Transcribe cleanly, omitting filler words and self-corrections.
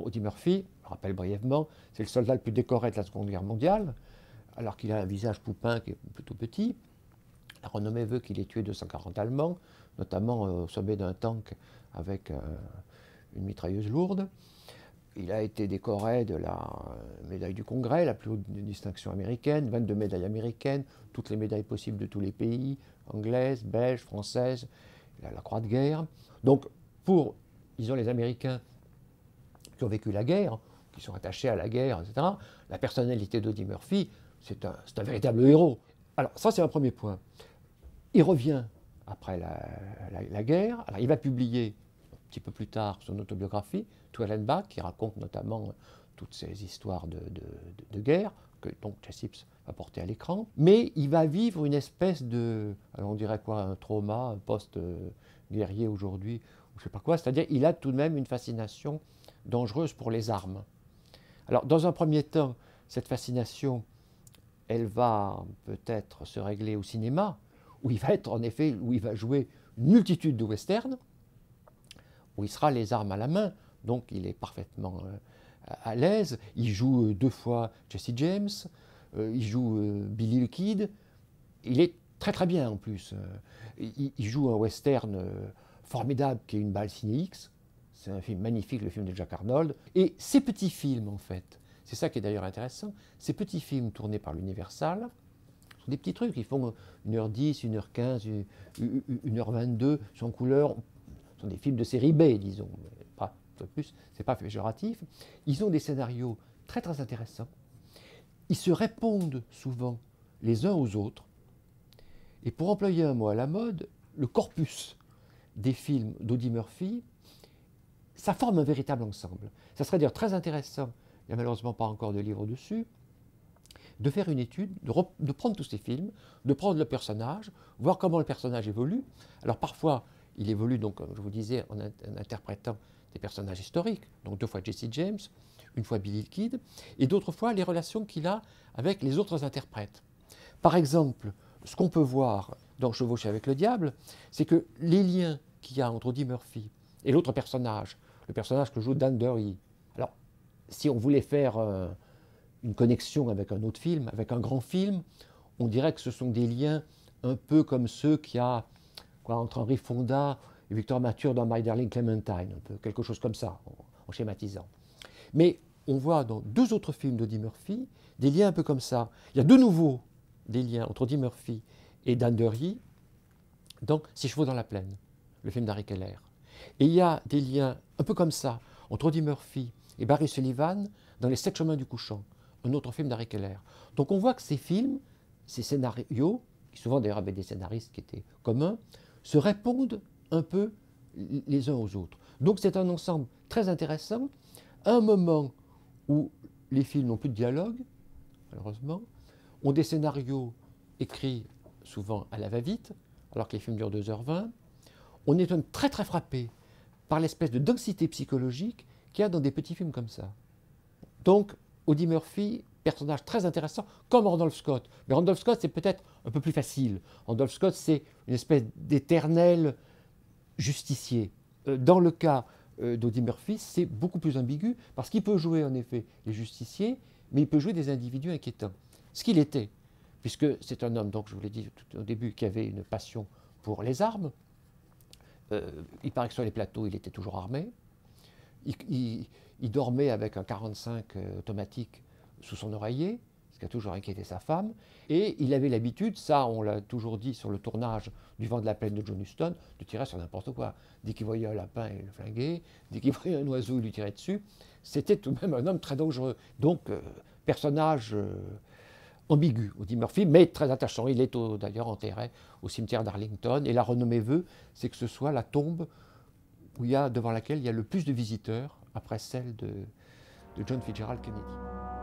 Audie Murphy, je rappelle brièvement, c'est le soldat le plus décoré de la Seconde Guerre mondiale, alors qu'il a un visage poupin qui est plutôt petit. La renommée veut qu'il ait tué 240 Allemands, notamment au sommet d'un tank avec une mitrailleuse lourde. Il a été décoré de la médaille du Congrès, la plus haute distinction américaine, 22 médailles américaines, toutes les médailles possibles de tous les pays, anglaises, belges, françaises, il a la croix de guerre. Donc, pour, disons, les Américains qui ont vécu la guerre, qui sont attachés à la guerre, etc., la personnalité d'Audie Murphy, c'est un véritable héros. Alors, ça, c'est un premier point. Il revient après la guerre. Alors, il va publier un petit peu plus tard son autobiographie, To Hell and Back, qui raconte notamment toutes ces histoires de guerre que donc Jesse Ips va porter à l'écran. Mais il va vivre une espèce de, alors on dirait quoi, un trauma, un post-guerrier aujourd'hui, ou je ne sais pas quoi. C'est-à-dire qu'il a tout de même une fascination dangereuse pour les armes. Alors, dans un premier temps, cette fascination, elle va peut-être se régler au cinéma, où il va être en effet, où il va jouer une multitude de westerns, où il sera les armes à la main, donc il est parfaitement à l'aise. Il joue 2 fois Jesse James, il joue Billy the Kid, il est très très bien en plus. Il joue un western formidable qui est Une balle Ciné X, c'est un film magnifique, le film de Jack Arnold, et ces petits films en fait, c'est ça qui est d'ailleurs intéressant, ces petits films tournés par l'Universal, sont des petits trucs, ils font 1h10, 1h15, 1h22, sont en couleur, sont des films de série B, disons, pas plus, c'est pas péjoratif. Ils ont des scénarios très très intéressants, ils se répondent souvent les uns aux autres, et pour employer un mot à la mode, le corpus des films d'Audie Murphy, ça forme un véritable ensemble. Ça serait d'ailleurs très intéressant, il n'y a malheureusement pas encore de livre dessus, de faire une étude, de prendre tous ces films, de prendre le personnage, voir comment le personnage évolue. Alors parfois, il évolue, donc, comme je vous disais, en interprétant des personnages historiques, donc 2 fois Jesse James, 1 fois Billy the Kid, et d'autres fois les relations qu'il a avec les autres interprètes. Par exemple, ce qu'on peut voir dans Chevaucher avec le diable, c'est que les liens qu'il y a entre Audie Murphy et l'autre personnage, le personnage que joue Dan Dury. Alors, si on voulait faire une connexion avec un autre film, avec un grand film, on dirait que ce sont des liens un peu comme ceux qu'il y a entre Henry Fonda et Victor Mature dans My Darling Clementine, un peu, quelque chose comme ça, en schématisant. Mais on voit dans 2 autres films d'Audie Murphy des liens un peu comme ça. Il y a de nouveau des liens entre Audie Murphy et Dan Dury dans Six chevaux dans la plaine, le film d'Harry Keller. Et il y a des liens un peu comme ça entre Audie Murphy et Barry Sullivan dans Les 7 chemins du couchant, un autre film d'Harry Keller. Donc on voit que ces films, ces scénarios, qui souvent d'ailleurs avaient des scénaristes qui étaient communs, se répondent un peu les uns aux autres. Donc c'est un ensemble très intéressant, à un moment où les films n'ont plus de dialogue, malheureusement, ont des scénarios écrits souvent à la va-vite, alors que les films durent 2h20. On est très très frappé par l'espèce de densité psychologique qu'il y a dans des petits films comme ça. Donc, Audie Murphy, personnage très intéressant, comme Randolph Scott. Mais Randolph Scott, c'est peut-être un peu plus facile. Randolph Scott, c'est une espèce d'éternel justicier. Dans le cas d'Audie Murphy, c'est beaucoup plus ambigu, parce qu'il peut jouer en effet les justiciers, mais il peut jouer des individus inquiétants. Ce qu'il était, puisque c'est un homme, donc je vous l'ai dit tout au début, qui avait une passion pour les armes. Il paraît que sur les plateaux, il était toujours armé. Il dormait avec un 45 automatique sous son oreiller, ce qui a toujours inquiété sa femme. Et il avait l'habitude, ça on l'a toujours dit sur le tournage du Vent de la plaine de John Huston, de tirer sur n'importe quoi. Dès qu'il voyait un lapin, il le flinguait. Dès qu'il voyait un oiseau, il lui tirait dessus. C'était tout de même un homme très dangereux. Donc, personnage ambigu, Audie Murphy, mais très attachant. Il est d'ailleurs enterré au cimetière d'Arlington. Et la renommée veut, c'est que ce soit la tombe devant laquelle il y a le plus de visiteurs, après celle de John Fitzgerald Kennedy.